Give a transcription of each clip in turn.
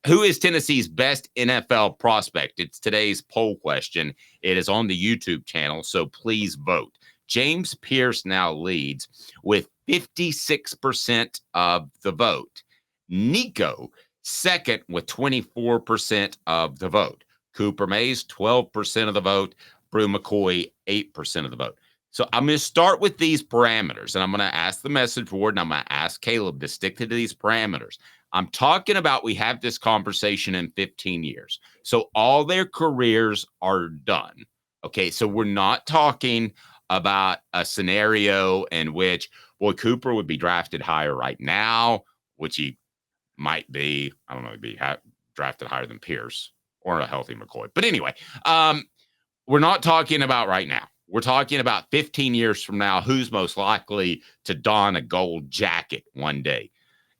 Who is Tennessee's best NFL prospect? It's today's poll question. It is on the YouTube channel, so please vote. James Pearce now leads with 56% of the vote. Nico, second with 24% of the vote. Cooper Mays, 12% of the vote. Brew McCoy, 8% of the vote. So I'm going to start with these parameters, and I'm going to ask the message board, and I'm going to ask Caleb to stick to these parameters. I'm talking about we have this conversation in 15 years. So all their careers are done. Okay, so we're not talking about a scenario in which, boy, Cooper would be drafted higher right now, which he might be. I don't know, he'd be drafted higher than Pearce or a healthy McCoy. But anyway, we're not talking about right now. We're talking about 15 years from now, who's most likely to don a gold jacket one day.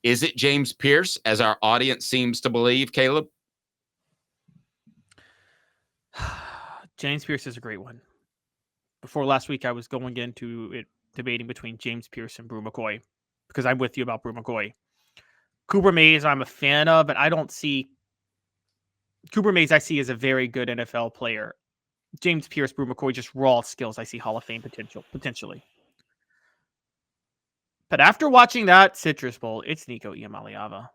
Is it James Pearce, as our audience seems to believe, Caleb? James Pearce is a great one. Before last week, I was going into it debating between James Pearce and Brew McCoy because I'm with you about Brew McCoy. Cooper Mays, I'm a fan of, but I don't see Cooper Mays. I see as a very good NFL player. James Pearce, Brew McCoy, just raw skills. I see Hall of Fame potentially. But after watching that Citrus Bowl, it's Nico Iamaleava.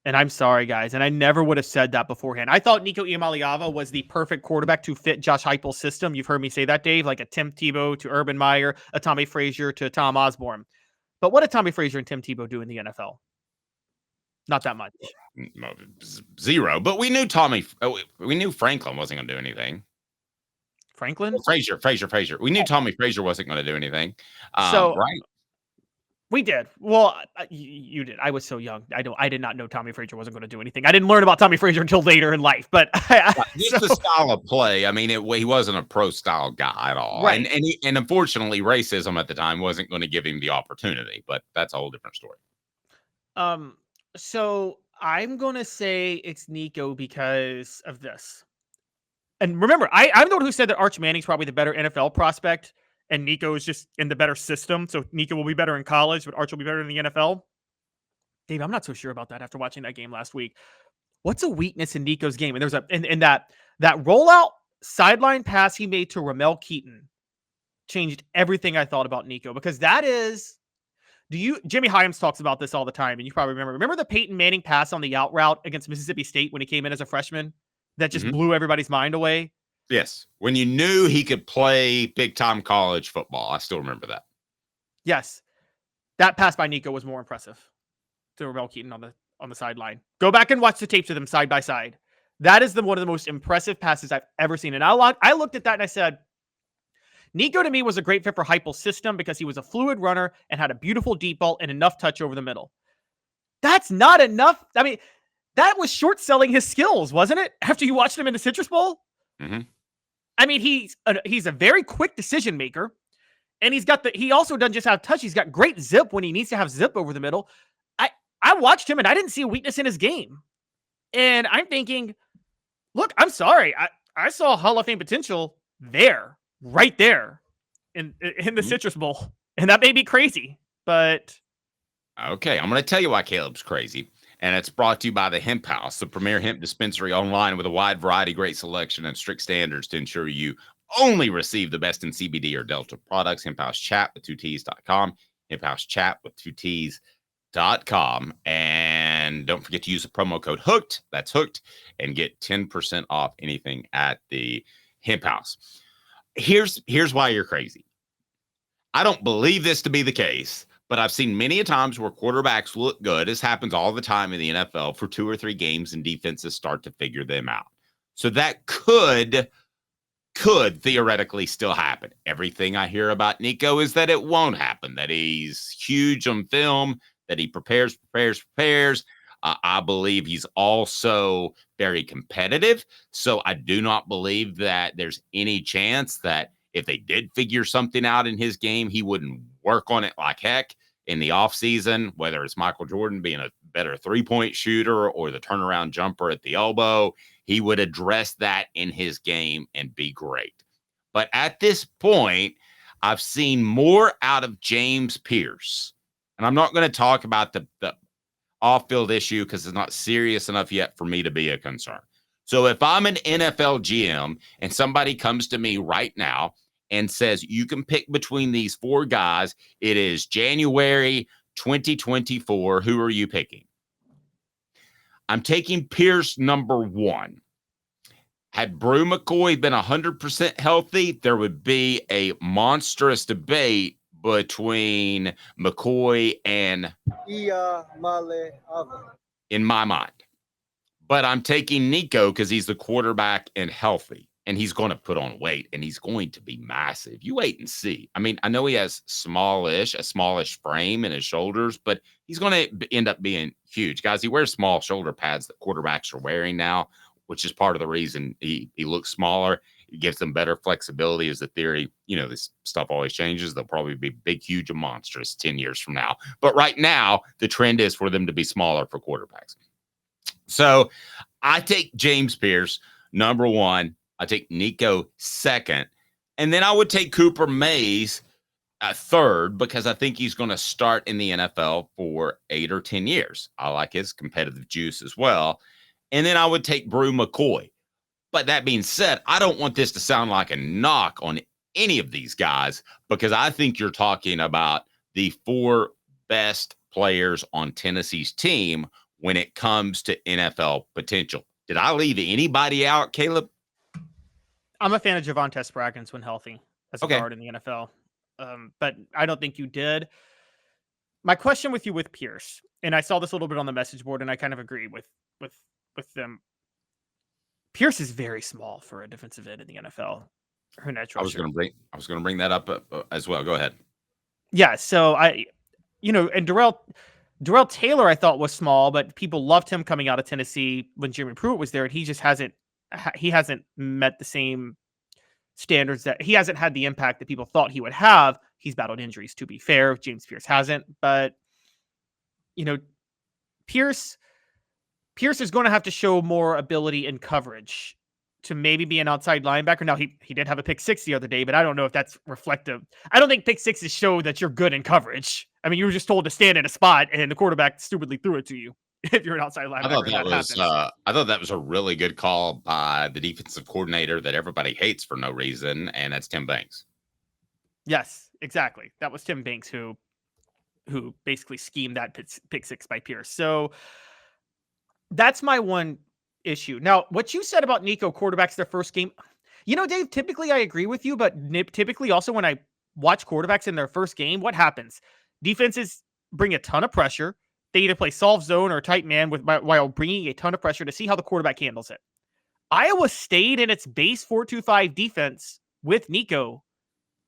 And I'm sorry, guys. And I never would have said that beforehand. I thought Nico Iamaleava was the perfect quarterback to fit Josh Heupel's system. You've heard me say that, Dave, like a Tim Tebow to Urban Meyer, a Tommy Frazier to Tom Osborne. But what did Tommy Frazier and Tim Tebow do in the NFL? Not that much. Zero. But we knew we knew Franklin wasn't going to do anything. Franklin? Frazier. We knew Tommy Frazier wasn't going to do anything. Right? We did. Well, you did. I was so young. I did not know Tommy Frazier wasn't going to do anything. I didn't learn about Tommy Frazier until later in life. But just the style of play. I mean, he wasn't a pro style guy at all. Right. And unfortunately, racism at the time wasn't going to give him the opportunity. But that's a whole different story. So I'm going to say it's Nico because of this. And remember, I'm the one who said that Arch Manning's probably the better NFL prospect. And Nico is just in the better system. So Nico will be better in college, but Arch will be better in the NFL. Dave, I'm not so sure about that after watching that game last week. What's a weakness in Nico's game? And there's in that rollout sideline pass he made to Ramel Keaton changed everything I thought about Nico, because that is, Jimmy Hyams talks about this all the time, and you probably remember the Peyton Manning pass on the out route against Mississippi State when he came in as a freshman that just blew everybody's mind away? Yes. When you knew he could play big-time college football. I still remember that. Yes. That pass by Nico was more impressive to Ramel Keaton on the sideline. Go back and watch the tapes of them side by side. That is one of the most impressive passes I've ever seen. And I looked at that and I said, Nico to me was a great fit for Heupel's system because he was a fluid runner and had a beautiful deep ball and enough touch over the middle. That's not enough. I mean, that was short selling his skills, wasn't it? After you watched him in the Citrus Bowl? Mm-hmm. I mean, he's a very quick decision maker, and he also doesn't just have touch. He's got great zip when he needs to have zip over the middle. I watched him and I didn't see a weakness in his game. And I'm thinking, look, I'm sorry. I saw Hall of Fame potential right there in the Citrus Bowl. And that may be crazy, but. Okay, I'm going to tell you why Caleb's crazy. And it's brought to you by the Hemp House, the premier hemp dispensary online with a wide variety, great selection, and strict standards to ensure you only receive the best in CBD or Delta products. Hemp House Chat with 2Ts.com. Hemp House Chat with 2Ts.com. And don't forget to use the promo code HOOKED. That's HOOKED. And get 10% off anything at the Hemp House. Here's why you're crazy. I don't believe this to be the case. But I've seen many a times where quarterbacks look good. This happens all the time in the NFL for 2 or 3 games and defenses start to figure them out. So that could theoretically still happen. Everything I hear about Nico is that it won't happen, that he's huge on film, that he prepares. I believe he's also very competitive. So I do not believe that there's any chance that if they did figure something out in his game, he wouldn't work on it like heck in the offseason, whether it's Michael Jordan being a better 3-point shooter or the turnaround jumper at the elbow. He would address that in his game and be great. But at this point, I've seen more out of James Pearce. And I'm not going to talk about off-field issue because it's not serious enough yet for me to be a concern. So if I'm an NFL GM and somebody comes to me right now and says, you can pick between these 4 guys, it is January 2024, who are you picking? I'm taking Pearce number 1. Had Brew McCoy been 100% healthy, there would be a monstrous debate between McCoy and Iamaleava. in my mind. But I'm taking Nico because he's the quarterback and healthy, and he's going to put on weight, and he's going to be massive. You wait and see. I mean, I know he has a smallish frame in his shoulders, but he's going to end up being huge. Guys, he wears small shoulder pads that quarterbacks are wearing now, which is part of the reason he looks smaller. It gives them better flexibility is the theory. You know, this stuff always changes. They'll probably be big, huge, and monstrous 10 years from now. But right now, the trend is for them to be smaller for quarterbacks. So I take James Pearce, number 1. I take Nico second. And then I would take Cooper Mays third because I think he's going to start in the NFL for 8 or 10 years. I like his competitive juice as well. And then I would take Brew McCoy. But that being said, I don't want this to sound like a knock on any of these guys because I think you're talking about the 4 best players on Tennessee's team when it comes to NFL potential. Did I leave anybody out, Caleb? I'm a fan of Javonte Spraggins when healthy as a guard in the NFL. But I don't think you did. My question with you with Pearce, and I saw this a little bit on the message board, and I kind of agree with them. Pearce is very small for a defensive end in the NFL. I was going to bring that up as well. Go ahead. Yeah. So and Darrell Taylor, I thought was small, but people loved him coming out of Tennessee when Jeremy Pruitt was there, and he just hasn't met the same standards that he hasn't had the impact that people thought he would have. He's battled injuries, to be fair. James Pearce hasn't, but Pearce is going to have to show more ability in coverage to maybe be an outside linebacker. Now, he did have a pick 6 the other day, but I don't know if that's reflective. I don't think pick 6s show that you're good in coverage. I mean, you were just told to stand in a spot, and the quarterback stupidly threw it to you if you're an outside linebacker. I thought that was a really good call by the defensive coordinator that everybody hates for no reason, and that's Tim Banks. Yes, exactly. That was Tim Banks who basically schemed that pick 6 by Pearce. So that's my one issue. Now, what you said about Nico quarterbacks their first game, Dave, typically I agree with you, but typically also when I watch quarterbacks in their first game, what happens? Defenses bring a ton of pressure. They either play soft zone or tight man while bringing a ton of pressure to see how the quarterback handles it. Iowa stayed in its base 4-2-5 defense with Nico.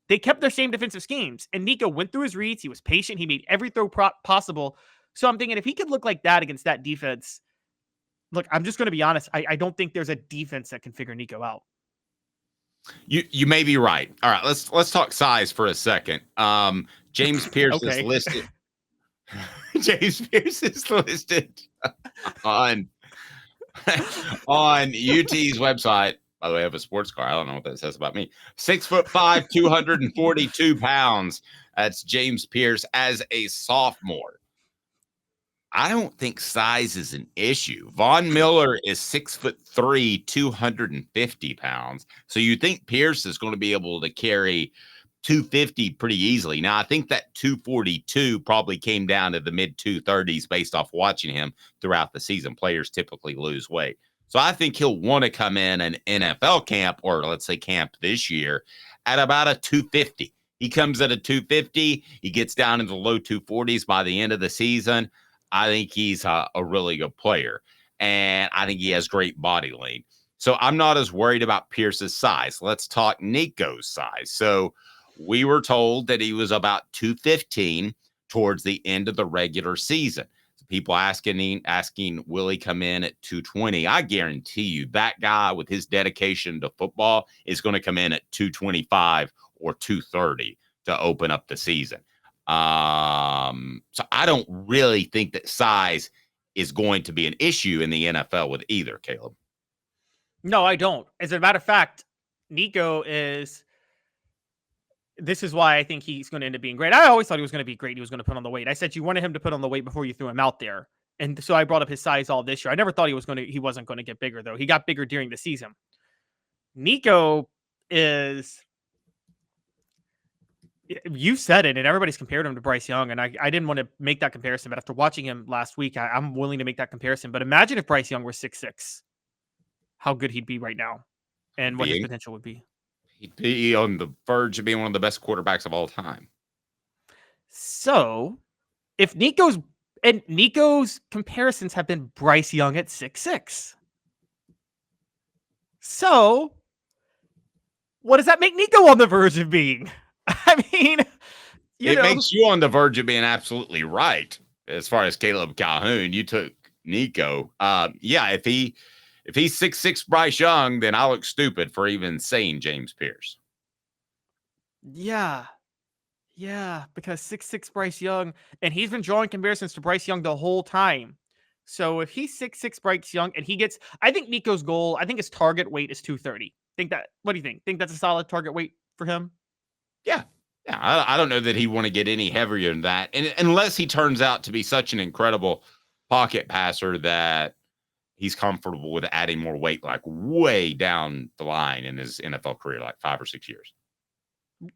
They kept their same defensive schemes, and Nico went through his reads. He was patient. He made every throw possible. So I'm thinking if he could look like that against that defense, look, I'm just going to be honest. I don't think there's a defense that can figure Nico out. You may be right. All right, let's talk size for a second. James Pearce is listed. James Pearce is listed on UT's website. By the way, I have a sports car. I don't know what that says about me. 6'5", 242 pounds. That's James Pearce as a sophomore. I don't think size is an issue. Von Miller is 6'3", 250 pounds. So you think Pearce is going to be able to carry 250 pretty easily. Now, I think that 242 probably came down to the mid 230s based off watching him throughout the season. Players typically lose weight. So I think he'll want to come in an NFL camp, or let's say camp this year, at about a 250. He comes at a 250. He gets down into the low 240s by the end of the season. I think he's a really good player, and I think he has great body length. So I'm not as worried about Pearce's size. Let's talk Nico's size. So we were told that he was about 215 towards the end of the regular season. People asking, will he come in at 220? I guarantee you that guy with his dedication to football is going to come in at 225 or 230 to open up the season. So I don't really think that size is going to be an issue in the NFL with either, Caleb. No, I don't. As a matter of fact, Nico this is why I think he's going to end up being great. I always thought he was going to be great. He was going to put on the weight. I said you wanted him to put on the weight before you threw him out there. And so I brought up his size all this year. I never thought he wasn't going to get bigger, though. He got bigger during the season. Nico is, you said it, and everybody's compared him to Bryce Young, and I didn't want to make that comparison, but after watching him last week, I'm willing to make that comparison. But imagine if Bryce Young were 6'6", how good he'd be right now, and what his potential would be. He'd be on the verge of being one of the best quarterbacks of all time. So, if Nico's comparisons have been Bryce Young at 6'6". So, what does that make Nico on the verge of being? I mean, it makes you on the verge of being absolutely right. As far as Caleb Calhoun, you took Nico. Yeah, if he's 6'6" Bryce Young, then I look stupid for even saying James Pearce. Yeah, because 6'6" Bryce Young, and he's been drawing comparisons to Bryce Young the whole time. So if he's 6'6" Bryce Young, and I think Nico's goal, I think his target weight is 230. What do you think? Think that's a solid target weight for him? Yeah. I don't know that he'd want to get any heavier than that, and unless he turns out to be such an incredible pocket passer that he's comfortable with adding more weight, like way down the line in his NFL career, like 5 or 6 years.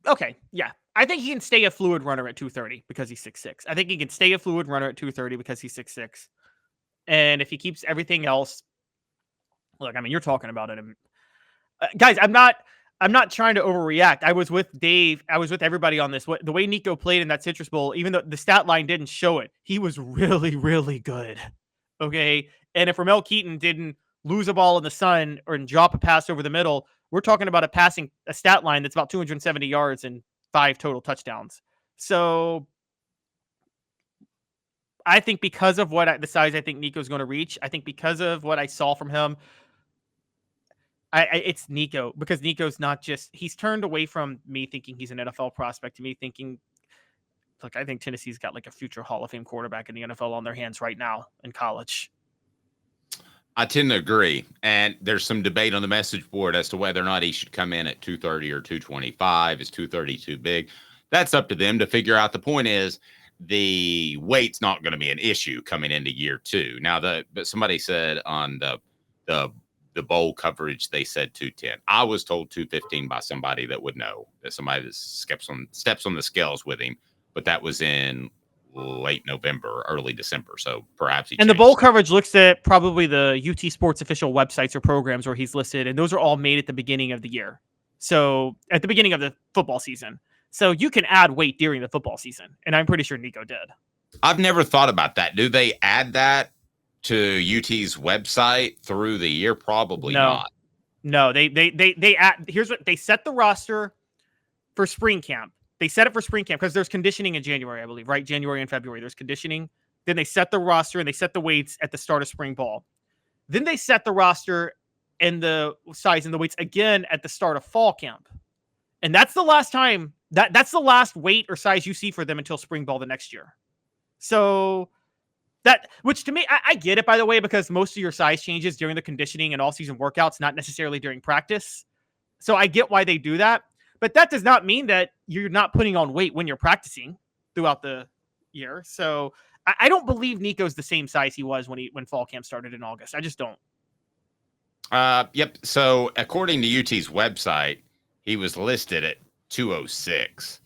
Okay, yeah. I think he can stay a fluid runner at 230 because he's 6'6". I think he can stay a fluid runner at 230 because he's 6'6". And if he keeps everything else, look, I mean, you're talking about it. Guys, I'm not trying to overreact. I was with Dave. I was with everybody on this. The way Nico played in that Citrus Bowl, even though the stat line didn't show it, he was really, really good. Okay. And if Ramel Keaton didn't lose a ball in the sun or drop a pass over the middle, we're talking about a stat line that's about 270 yards and 5 total touchdowns. So I think because of the size I think Nico's going to reach, I think because of what I saw from him, it's Nico, because Nico's not just, he's turned away from me thinking he's an NFL prospect to me thinking, look, I think Tennessee's got like a future Hall of Fame quarterback in the NFL on their hands right now in college. I tend to agree. And there's some debate on the message board as to whether or not he should come in at 230 or 225. Is 230 too big? That's up to them to figure out. The point is, the weight's not going to be an issue coming into year 2. Now, but somebody said on the bowl coverage, they said 210. I was told 215 by somebody that would know, that somebody that steps on the scales with him, but that was in late November, early December. So perhaps the bowl coverage looks at probably the UT Sports official websites or programs where he's listed, and those are all made at the beginning of the year. So at the beginning of the football season. So you can add weight during the football season, and I'm pretty sure Nico did. I've never thought about that. Do they add that to UT's website through the year? Probably not. No, they add, here's what they set the roster for spring camp. They set it for spring camp because there's conditioning in January, I believe, right? January and February, there's conditioning. Then they set the roster and they set the weights at the start of spring ball. Then they set the roster and the size and the weights again at the start of fall camp. And that's the last time, that's the last weight or size you see for them until spring ball the next year. So which to me, I get it, by the way, because most of your size changes during the conditioning and all season workouts, not necessarily during practice. So I get why they do that. But that does not mean that you're not putting on weight when you're practicing throughout the year. So I don't believe Nico's the same size he was when fall camp started in August. I just don't. Yep. So according to UT's website, he was listed at 206.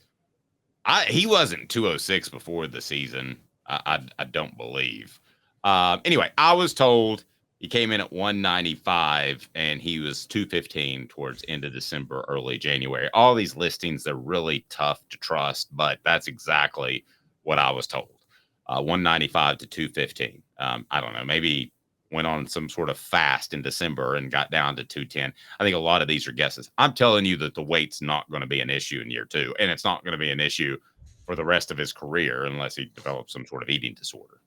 He wasn't 206 before the season. I don't believe. Anyway, I was told he came in at 195 and he was 215 towards end of December, early January. All these listings, they're really tough to trust, but that's exactly what I was told. 195 to 215. I don't know, maybe went on some sort of fast in December and got down to 210. I think a lot of these are guesses. I'm telling you that the weight's not going to be an issue in year 2, and it's not going to be an issue for the rest of his career unless he develops some sort of eating disorder.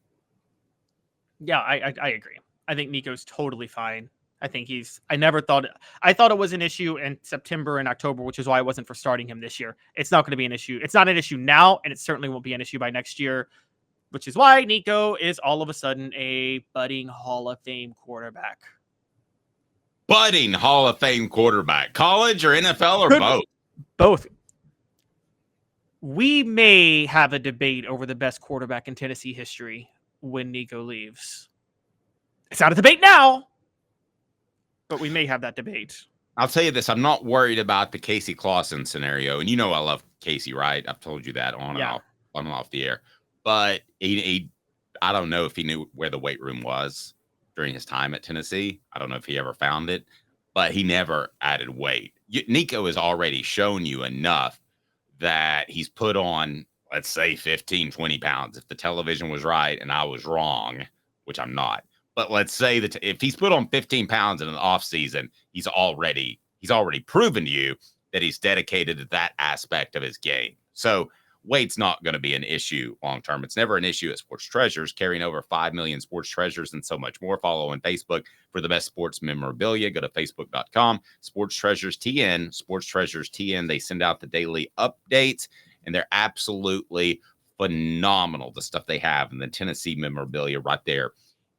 Yeah, I agree. I think Nico's totally fine. I thought it was an issue in September and October, which is why I wasn't for starting him this year. It's not going to be an issue. It's not an issue now, and it certainly won't be an issue by next year, which is why Nico is all of a sudden a budding Hall of Fame quarterback. Budding Hall of Fame quarterback. College or NFL or both? Both. We may have a debate over the best quarterback in Tennessee history when Nico leaves. It's out of debate now, but we may have that debate. I'll tell you this. I'm not worried about the Casey Clausen scenario. And you know I love Casey, right? I've told you that on and off the air. But I don't know if he knew where the weight room was during his time at Tennessee. I don't know if he ever found it, but he never added weight. Nico has already shown you enough that he's put on, let's say, 15, 20 pounds. If the television was right and I was wrong, which I'm not, but let's say that if he's put on 15 pounds in an off season, he's already proven to you that he's dedicated to that aspect of his game. So weight's not going to be an issue long term. It's never an issue at Sports Treasures, carrying over 5 million sports treasures and so much more. Follow on Facebook for the best sports memorabilia. Go to facebook.com, Sports Treasures TN, Sports Treasures TN. They send out the daily updates, and they're absolutely phenomenal, the stuff they have in the Tennessee memorabilia right there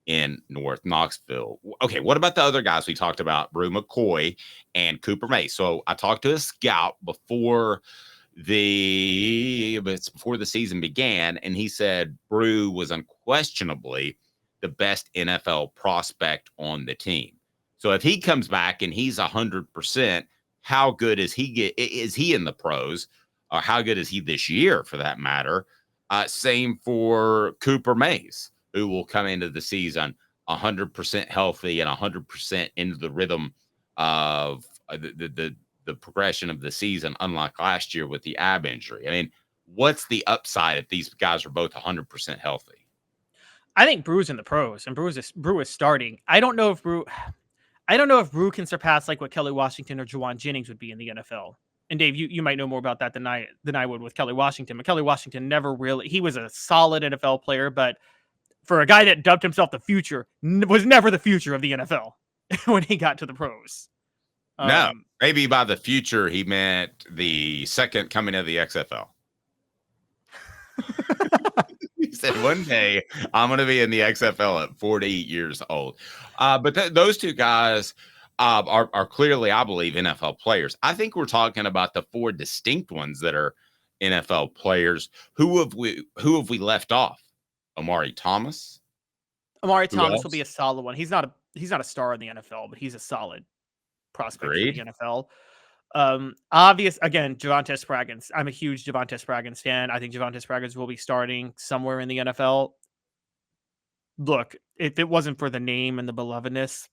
in North Knoxville. Okay, what about the other guys we talked about? Brew McCoy and Cooper May. So I talked to a scout before the season began, and he said Brew was unquestionably the best NFL prospect on the team. So if he comes back and he's 100%, how good is he in the pros? Or how good is he this year, for that matter? Same for Cooper Mays, who will come into the season 100% healthy and 100% into the rhythm of the progression of the season, unlike last year with the ab injury. I mean, what's the upside if these guys are both 100% healthy? I think Brew's in the pros, and Brew is starting. I don't know if Brew can surpass like what Kelly Washington or Juwan Jennings would be in the NFL. And Dave, you might know more about that than I would with Kelly Washington. But Kelly Washington he was a solid NFL player, but for a guy that dubbed himself the future, was never the future of the NFL when he got to the pros. No, maybe by the future, he meant the second coming of the XFL. He said, one day I'm going to be in the XFL at 40 years old. But those two guys are clearly, I believe, NFL players. I think we're talking about the four distinct ones that are NFL players. Who have we left off? Amari Thomas. Amari Thomas will be a solid one. He's not a star in the NFL, but he's a solid prospect for the NFL. Again, Javonte Spraggins. I'm a huge Javonte Spraggins fan. I think Javonte Spraggins will be starting somewhere in the NFL. Look, if it wasn't for the name and the belovedness,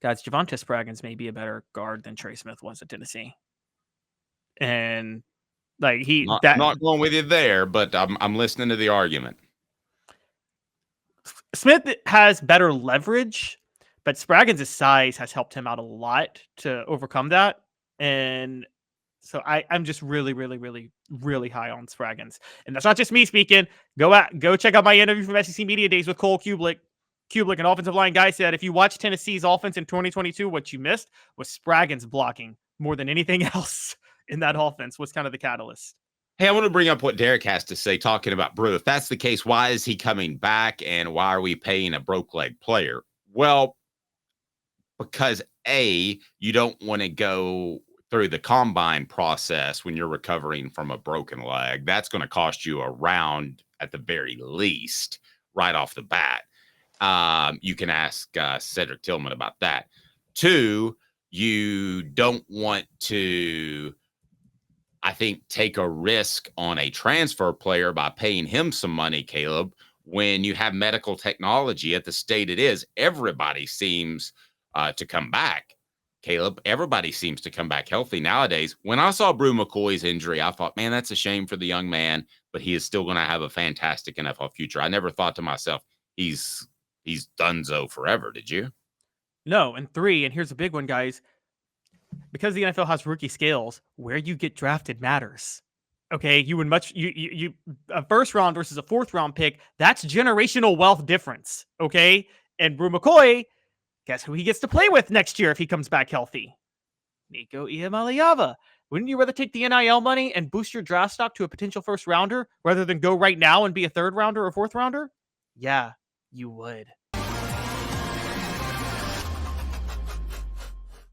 guys, Javonte Spraggins may be a better guard than Trey Smith was at Tennessee. And like I'm not going with you there, but I'm listening to the argument. Smith has better leverage, but Spraggins' size has helped him out a lot to overcome that. And so I'm just really, really, really, really high on Spraggins. And that's not just me speaking. Go check out my interview from SEC Media Days with Cole Kublick. Kublick, an offensive line guy, said, if you watch Tennessee's offense in 2022, what you missed was Spraggins blocking more than anything else in that offense was kind of the catalyst. Hey, I want to bring up what Derek has to say talking about Brew. If that's the case, why is he coming back and why are we paying a broke leg player? Well, because A, you don't want to go through the combine process when you're recovering from a broken leg. That's going to cost you a round at the very least right off the bat. You can ask Cedric Tillman about that. 2, you don't want to, I think, take a risk on a transfer player by paying him some money, Caleb, when you have medical technology at the state it is. Everybody seems to come back. Caleb, everybody seems to come back healthy nowadays. When I saw Brew McCoy's injury, I thought, man, that's a shame for the young man, but he is still going to have a fantastic NFL future. I never thought to myself, he's donezo forever. Did you? No. And 3, and here's a big one, guys. Because the NFL has rookie scales, where you get drafted matters. Okay, you a first round versus a fourth round pick, that's generational wealth difference. Okay, and Brew McCoy, guess who he gets to play with next year if he comes back healthy? Nico Iamaleava. Wouldn't you rather take the NIL money and boost your draft stock to a potential first rounder rather than go right now and be a third rounder or fourth rounder? Yeah, you would.